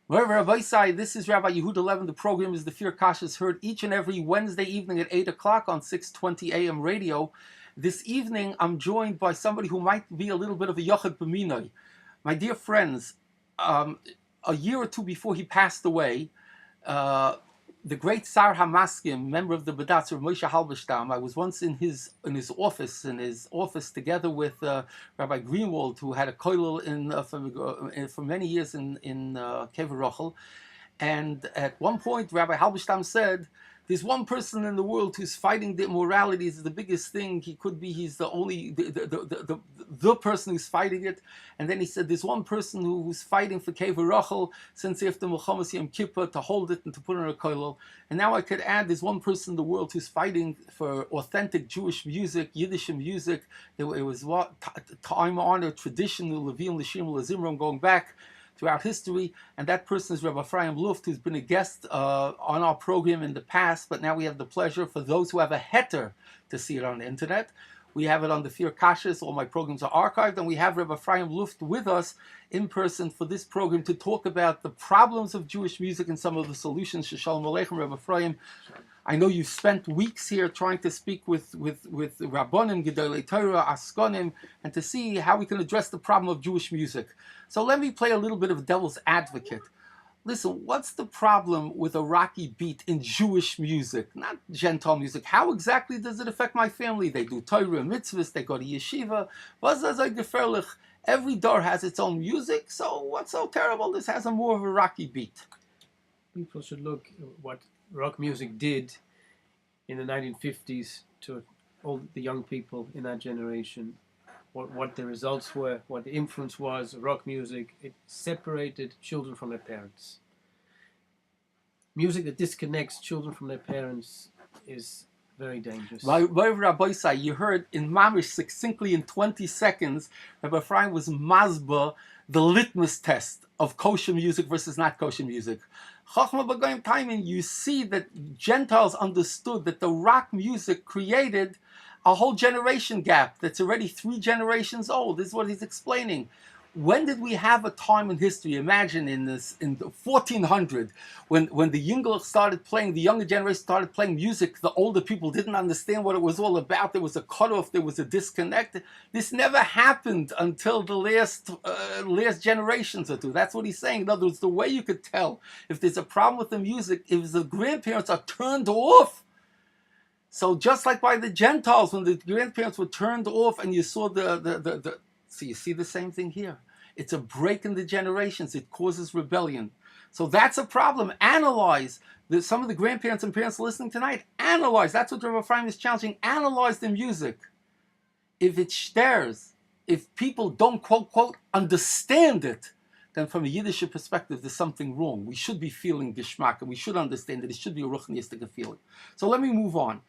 Wherever Rabbi Isai, this is Rabbi Yehuda Levin. The program is the Fear Kosher, heard each and every Wednesday evening at 8 o'clock on 620 AM radio. This evening, I'm joined by somebody who might be a little bit of a Yochid B'minoi. My dear friends, a year or two before he passed away, the great Sar Hamaskim, member of the Badatz of Moshe Halberstam, I was once in his office together with Rabbi Greenwald, who had a kollel for many years in Kever Rochel. And at one point, Rabbi Halberstam said, "There's one person in the world who's fighting the immorality. Is the biggest thing he could be. He's the only the person who's fighting it." And then he said, "There's one person who's fighting for Kever Rachel since after Milchamas Yom Kippur to hold it and to put it in a kollel." And now I could add, there's one person in the world who's fighting for authentic Jewish music, Yiddish music. It was what time-honored tradition, Levim, Lishim, Lazimram, going back throughout history, and that person is Rabbi Ephraim Luft, who's been a guest on our program in the past, but now we have the pleasure, for those who have a heter, to see it on the internet. We have it on the Fear Kashas. All my programs are archived, and we have Rabbi Ephraim Luft with us in person for this program to talk about the problems of Jewish music and some of the solutions. Shalom Aleichem, Rabbi Ephraim. I know you spent weeks here trying to speak with Rabbonim, Gedolei Torah, Askonim, and to see how we can address the problem of Jewish music. So let me play a little bit of devil's advocate. Listen, what's the problem with a rocky beat in Jewish music, not Gentile music? How exactly does it affect my family? They do Torah, mitzvahs, they go to yeshiva. Every door has its own music, so what's so terrible? This has a more of a rocky beat. People should look at what rock music did in the 1950s to all the young people in that generation, what the results were, what the influence was of rock music. It separated children from their parents. Music that disconnects children from their parents is very dangerous. Rabbi Isai, you heard in Mamish succinctly in 20 seconds, Rabbi Ephraim was mazba, the litmus test of kosher music versus not kosher music. Chachma B'Goyim Taimin, you see that Gentiles understood that the rock music created a whole generation gap that's already 3 generations old. This is what he's explaining. When did we have a time in history? Imagine in the 1400, when the Yingler started playing, the younger generation started playing music. The older people didn't understand what it was all about. There was a cutoff. There was a disconnect. This never happened until the last generations or two. That's what he's saying. In other words, the way you could tell if there's a problem with the music, if the grandparents are turned off. So just like by the Gentiles, when the grandparents were turned off, and you saw so you see the same thing here. It's a break in the generations. It causes rebellion. So that's a problem. Analyze. Some of the grandparents and parents listening tonight, analyze. That's what Rabbi Ephraim is challenging. Analyze the music. If it stares, if people don't, quote, quote, understand it, then from a Yiddish perspective, there's something wrong. We should be feeling geschmack, and we should understand that it should be a ruchnistic feeling. So let me move on.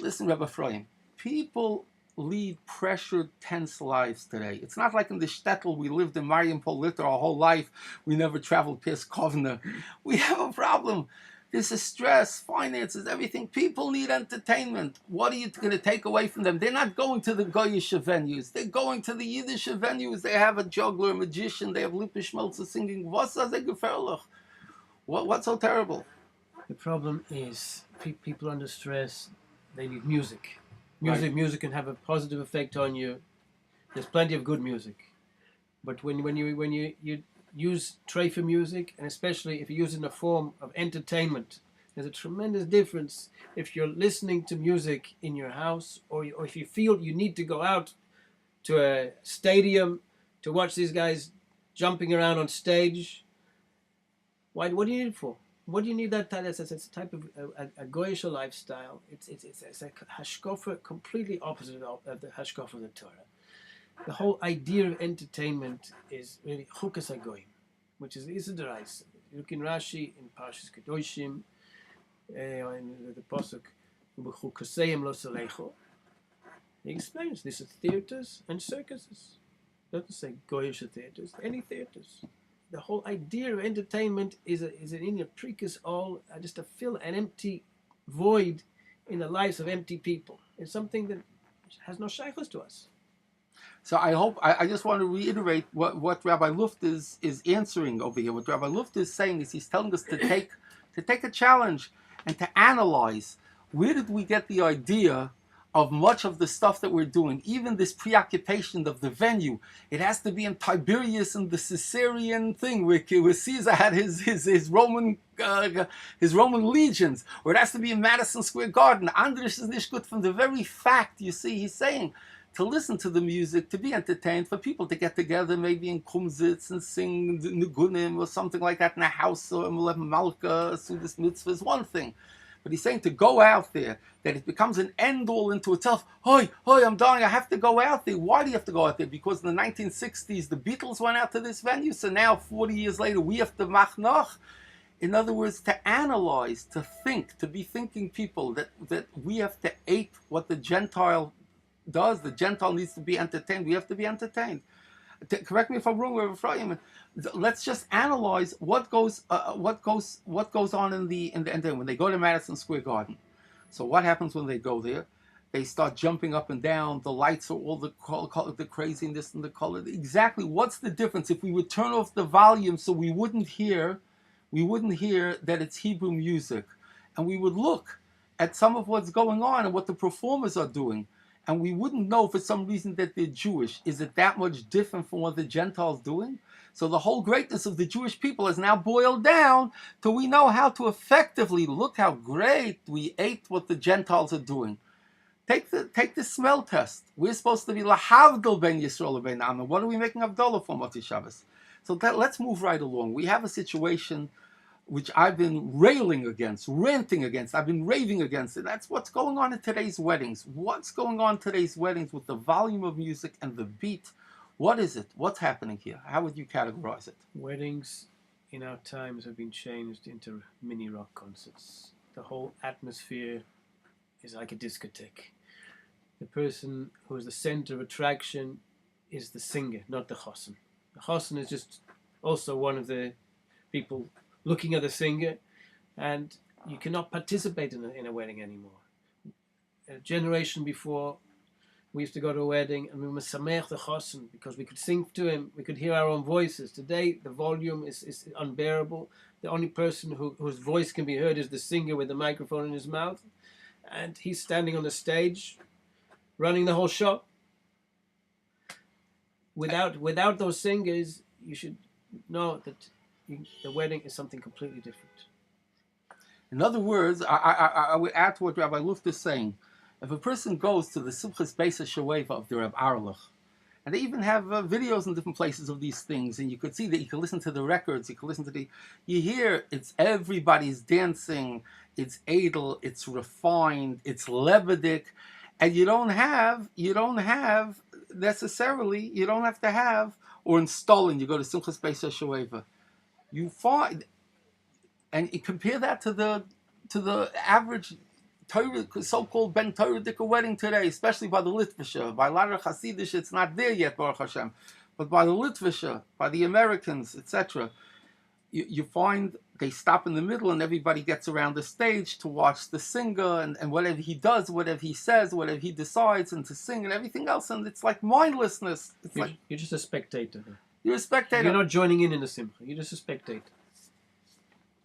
Listen, Rabbi Ephraim, people lead pressured, tense lives today. It's not like in the shtetl we lived in Mariupol Litter our whole life. We never traveled past Kovna. We have a problem. This is stress, finances, everything. People need entertainment. What are you going to take away from them? They're not going to the Goyish venues. They're going to the Yiddish venues. They have a juggler, a magician. They have Lipish Meltzer singing. What's so terrible? The problem is people under stress, they need music. Right. Music can have a positive effect on you. There's plenty of good music, but when you use treifa music, and especially if you use it in a form of entertainment, there's a tremendous difference if you're listening to music in your house, or if you feel you need to go out to a stadium to watch these guys jumping around on stage. What do you need it for? What do you need that type? It's a type of a goyish lifestyle. It's a hashkafa completely opposite of the hashkafa of the Torah. The whole idea of entertainment is really chukas hagoyim, which is Isidorais. You look in Rashi in Parshas Kedoshim, in the pasuk U'b'chukaseim lo salecho. He explains this is theaters and circuses. It doesn't say goyish theaters, any theaters. The whole idea of entertainment is an inyan prikus all just to fill an empty void in the lives of empty people. It's something that has no shaykhus to us. So I just want to reiterate what Rabbi Luft is answering over here. What Rabbi Luft is saying is he's telling us to take a challenge and to analyze where did we get the idea of much of the stuff that we're doing, even this preoccupation of the venue. It has to be in Tiberias and the Caesarean thing where Caesar had his Roman legions, or it has to be in Madison Square Garden. Andres is nicht good from the very fact, you see, he's saying to listen to the music, to be entertained, for people to get together, maybe in Kumsitz and sing Nugunim or something like that in a house, or Malka, Sudas Mitzvah is one thing. But he's saying to go out there, that it becomes an end-all into itself. Hoi, I'm dying, I have to go out there. Why do you have to go out there? Because in the 1960s, the Beatles went out to this venue, so now, 40 years later, we have to mach noch. In other words, to analyze, to think, to be thinking people, that we have to ape what the Gentile does. The Gentile needs to be entertained. We have to be entertained. Correct me if I'm wrong, Reverend Fryman. Let's just analyze what goes on in the end when they go to Madison Square Garden. So what happens when they go there? They start jumping up and down. The lights are all the color, the craziness and the color. Exactly. What's the difference if we would turn off the volume so we wouldn't hear that it's Hebrew music, and we would look at some of what's going on and what the performers are doing, and we wouldn't know for some reason that they're Jewish. Is it that much different from what the Gentiles doing? So the whole greatness of the Jewish people is now boiled down to we know how to effectively look how great we ate what the Gentiles are doing. Take the smell test. We're supposed to be lahavdol ben Yisrael ben Am. What are we making Havdalah for Motzi Shabbos? So let's move right along. We have a situation which I've been railing against, ranting against, I've been raving against it. That's what's going on in today's weddings. What's going on in today's weddings with the volume of music and the beat? What is it? What's happening here? How would you categorize it? Weddings in our times have been changed into mini rock concerts. The whole atmosphere is like a discotheque. The person who is the center of attraction is the singer, not the chosen. The chosen is just also one of the people looking at the singer, and you cannot participate in a wedding anymore. A generation before, we used to go to a wedding and we were samech the chosen because we could sing to him, we could hear our own voices. Today, the volume is unbearable. The only person whose voice can be heard is the singer with the microphone in his mouth, and he's standing on the stage, running the whole show. Without those singers, you should know that the wedding is something completely different. In other words, I would add to what Rabbi Luft is saying. If a person goes to the Simchas Beis HaShoeva of the Reb Arlech, and they even have videos in different places of these things, and you could see that you can listen to the records, you hear it's everybody's dancing, it's edel, it's refined, it's lebedik, and you don't have necessarily, you don't have to have, or in Stalin, you go to Simchas Beis HaShoeva. You find, and you compare that to the average Torah, so-called Ben Torah wedding today, especially by the Litvisha. By a lot of Hasidish, it's not there yet, Baruch Hashem. But by the Litvisha, by the Americans, etc., you find they stop in the middle and everybody gets around the stage to watch the singer and whatever he does, whatever he says, whatever he decides, and to sing and everything else. And it's like mindlessness. You're just a spectator. You're a spectator. You're not joining in the simcha. You're just a spectator.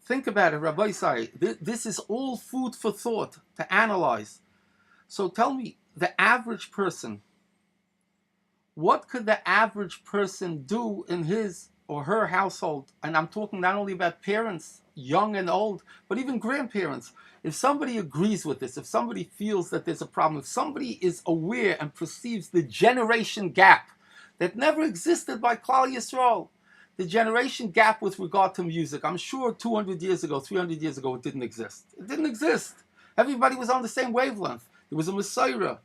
Think about it, Rabbi Isai. This is all food for thought to analyze. So tell me, the average person, what could the average person do in his or her household? And I'm talking not only about parents, young and old, but even grandparents. If somebody agrees with this, if somebody feels that there's a problem, if somebody is aware and perceives the generation gap that never existed by Klal Yisrael, the generation gap with regard to music. I'm sure 200 years ago, 300 years ago, it didn't exist. It didn't exist. Everybody was on the same wavelength. It was a Messiah.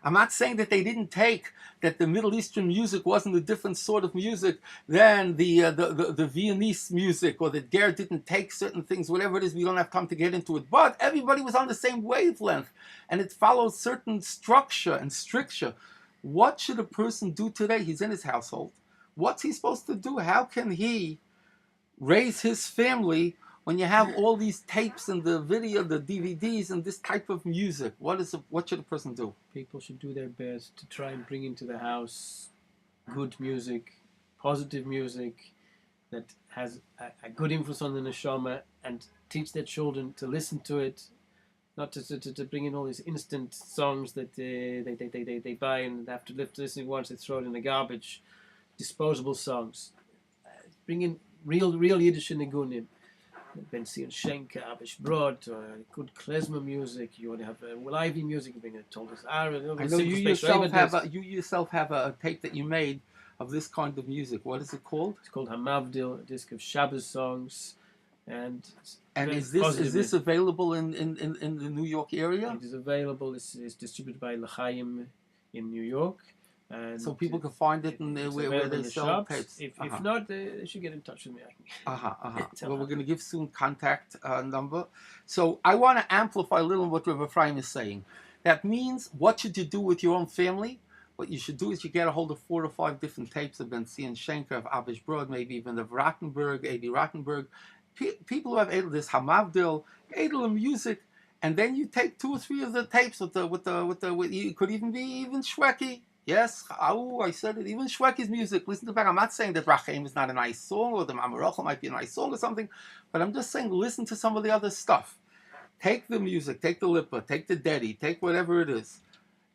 I'm not saying that they didn't take, that the Middle Eastern music wasn't a different sort of music than the Viennese music, or that Ger didn't take certain things, whatever it is, we don't have time to get into it. But everybody was on the same wavelength, and it follows certain structure and stricture. What should a person do today? He's in his household. What's he supposed to do? How can he raise his family when you have all these tapes and the video, the DVDs, and this type of music? What should a person do? People should do their best to try and bring into the house good music, positive music that has a good influence on the neshama, and teach their children to listen to it, not to bring in all these instant songs that they buy and have to listen once, they throw it in the garbage, disposable songs. Bring in real Yiddish nigunim. Ben Zion Schenker, Abish Brod, good klezmer music. You want to have lively music. You bring a Toldos Aaron. I know you yourself have a tape that you made of this kind of music. What is it called? It's called Hamavdil, a disc of Shabbos songs, and is this available in the New York area? It is available. It's distributed by L'Chaim in New York. And so people can find it where they sell tapes. If not, they should get in touch with me. Well, we're going to give soon contact number. So I want to amplify a little what Rav Ephraim is saying. That means, what should you do with your own family? What you should do is you get a hold of 4 or 5 different tapes of Ben Zion Schenker, of Abish Brod, maybe even of Rattenberg, A.B. Rattenberg. People who have this Hamavdil, Edel music, and then you take 2 or 3 of the tapes with you could even be Shweki. Yes, I said it. Even Shweki's music. Listen to back. I'm not saying that Rachem is not a nice song, or the Mamarachel might be a nice song or something, but I'm just saying listen to some of the other stuff. Take the music, take the Lipa, take the Dedi, take whatever it is,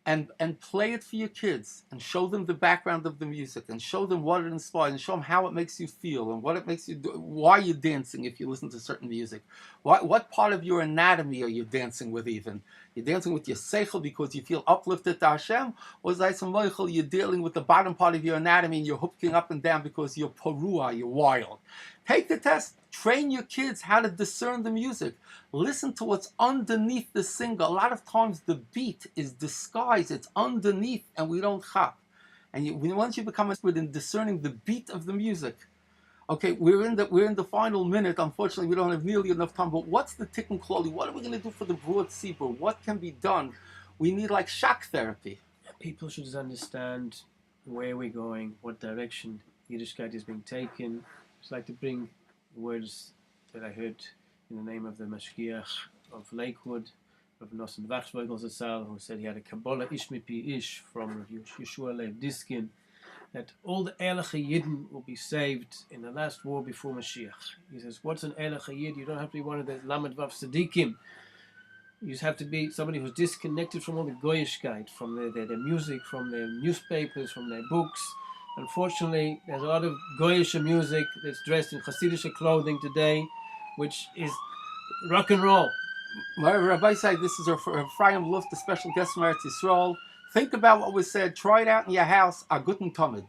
and play it for your kids, and show them the background of the music, and show them what it inspires, and show them how it makes you feel, and what it makes you do, why you're dancing if you listen to certain music. What part of your anatomy are you dancing with even? You're dancing with your seichel because you feel uplifted to Hashem, or is that some moichel you're dealing with the bottom part of your anatomy and you're hooking up and down because you're porua, you're wild? Take the test. Train your kids how to discern the music. Listen to what's underneath the singer. A lot of times the beat is disguised. It's underneath and we don't chop. And once you become expert in discerning the beat of the music, okay, we're in the final minute. Unfortunately, we don't have nearly enough time. But what's the tikkun klali? What are we going to do for the broad tzibur? What can be done? We need like shock therapy. People should just understand where we're going, what direction Yiddishkeit is being taken. I'd like to bring words that I heard in the name of the Mashgiach of Lakewood, of Nosson Wachsweigel Zatzal, who said he had a Kabbalah Ish Mipi Ish from Yeshua Lev Diskin, that all the Ehrliche Yidden will be saved in the last war before Mashiach. He says, what's an Ehrliche Yid? You don't have to be one of the Lamed Vav Tzadikim. You just have to be somebody who's disconnected from all the Goyishkeit, from their music, from their newspapers, from their books. Unfortunately, there's a lot of Goyish music that's dressed in Hasidic clothing today, which is rock and roll. My Rabbi said this is Ephraim Luft, the special guest from Eretz Yisrael. Think about what was said. Try it out in your house. A guten Tamid.